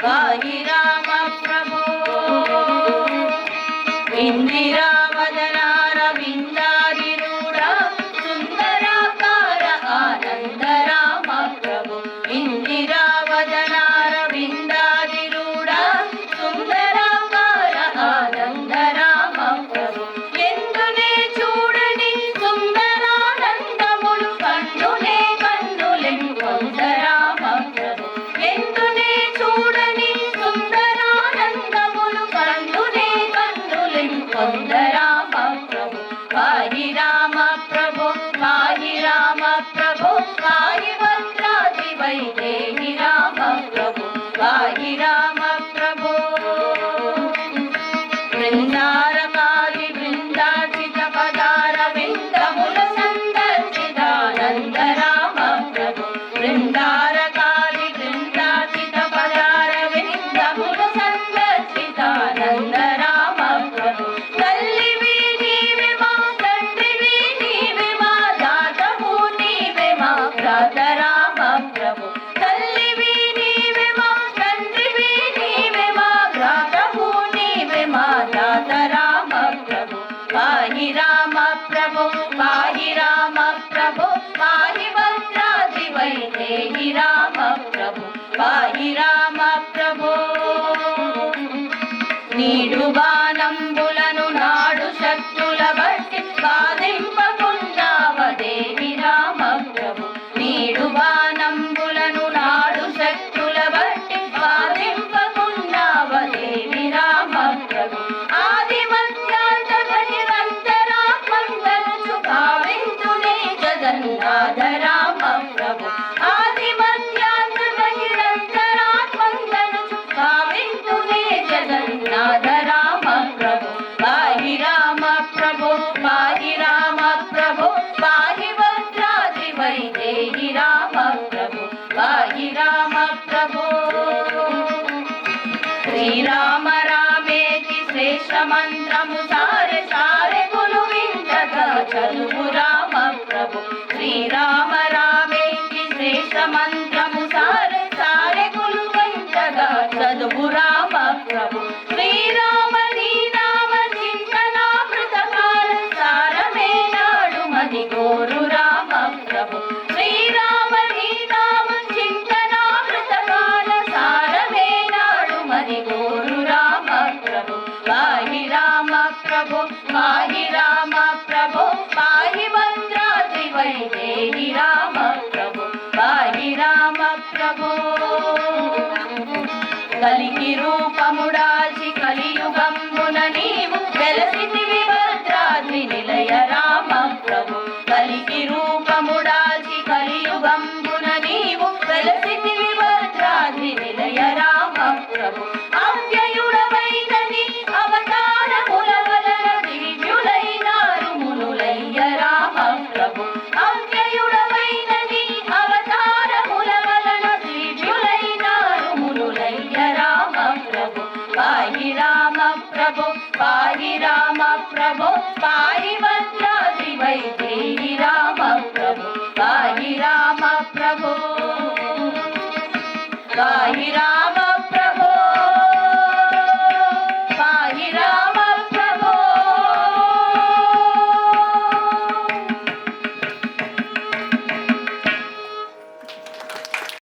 पाहि राम प्रभो इंदिरावदनारविन्दाधिरूढ सुन्दराकार आनन्द राम प्रभो इंदिरावदनारविन्दाधिरूढ सुन्दराकार आनन्द राम प्रभो ఎందునే చూడని సుందరానందములు కన్నులే కన్నులే పొంద రామ ప్రభు ఎందునే చూడని సుందరానందములు కన్నులే కన్నులే పొంద రామ ప్రభు పాहि రామ ప్రభు పాहि రామ ప్రభు పాहि భద్రాద్రి వైదేహి రామ ప్రభు పాहि రామ ప్రభు బృందారకాలి బృందాచిత పదార విందముల సందర్శితానంద రామ ప్రభు బృందారకాలి బృందాచిత పదార విందముల సందర్శితానంద రామ ప్రభు తల్లివి నీవే మా తండ్రివి నీవే మా దాతవు నీవే మా భ్రాత రామ ప్రభు తల్లివి నీవే మా తండ్రివి నీవే మా భ్రాతవు నీవే మా దాత రామ ప్రభు పాहि రామ ప్రభు పాहि రామ ప్రభు పాहि భద్రాద్రి వైదేహి రామ ప్రభు పాहि రామ ప్రభు నీడు బాణంబులను నాడు శక్తుల బట్టి బాధింపకున్నావదేవి రామ ప్రభు నీడు బాణంబులను నాడు శక్తుల బట్టి బాధింపకున్నావదేవి రామ ప్రభు ఆది మధ్యాంత బహిరంతరాత్మందనుచు భావింతునే జగన్నాథ రామ ప్రభు ఆది మధ్యాంత బహిరంతరాత్మందనుచు భావింతునే జగన్నాథ రామ ప్రభు పాहि రామ ప్రభు పాहि రామ ప్రభు పాहि భద్రాద్రి వైదేహి రామ ప్రభు పాहि రామ ప్రభు శ్రీరామ రామేతి శ్రేష్ఠ మంత్రము సారె సారె గులు వింతగా చదువు రామ ప్రభు శ్రీరామ రామేతి శ్రేష్ఠ మంత్రము సారె సారె గులు వింతగా చదువు రామ ప్రభు శ్రీరామ నీ నామ చింతనామృతకాల సారమే నాడు మది గోరు రామ ప్రభు శ్రీరామ నీ నామ చింతనామృతకాల సారమే నాడు మది గోరు రామ ప్రభు పాहि రామ ప్రభు పాहि రామ ప్రభు పాहि భద్రాద్రి వైదేహి రామ ప్రభు పాहि రామ ప్రభు కలికి రూపముడాచి కలియుగంబున నీవు వెలసితివి భద్రాద్రి నిలయ రామ ప్రభు కలికి రూపముడాచి కలియుగంబున నీవు వెలసితివి భద్రాద్రి నిలయ రామ ప్రభు అవ్యయుడవైనని అవతారముల వలన దివ్యులైనారు మునులయ్య రామ ప్రభు అవ్యయుడవైనని అవతారముల వలన దివ్యులైనారు మునులయ్య రామ ప్రభు పాहि రామ ప్రభు పాहि రామ ప్రభు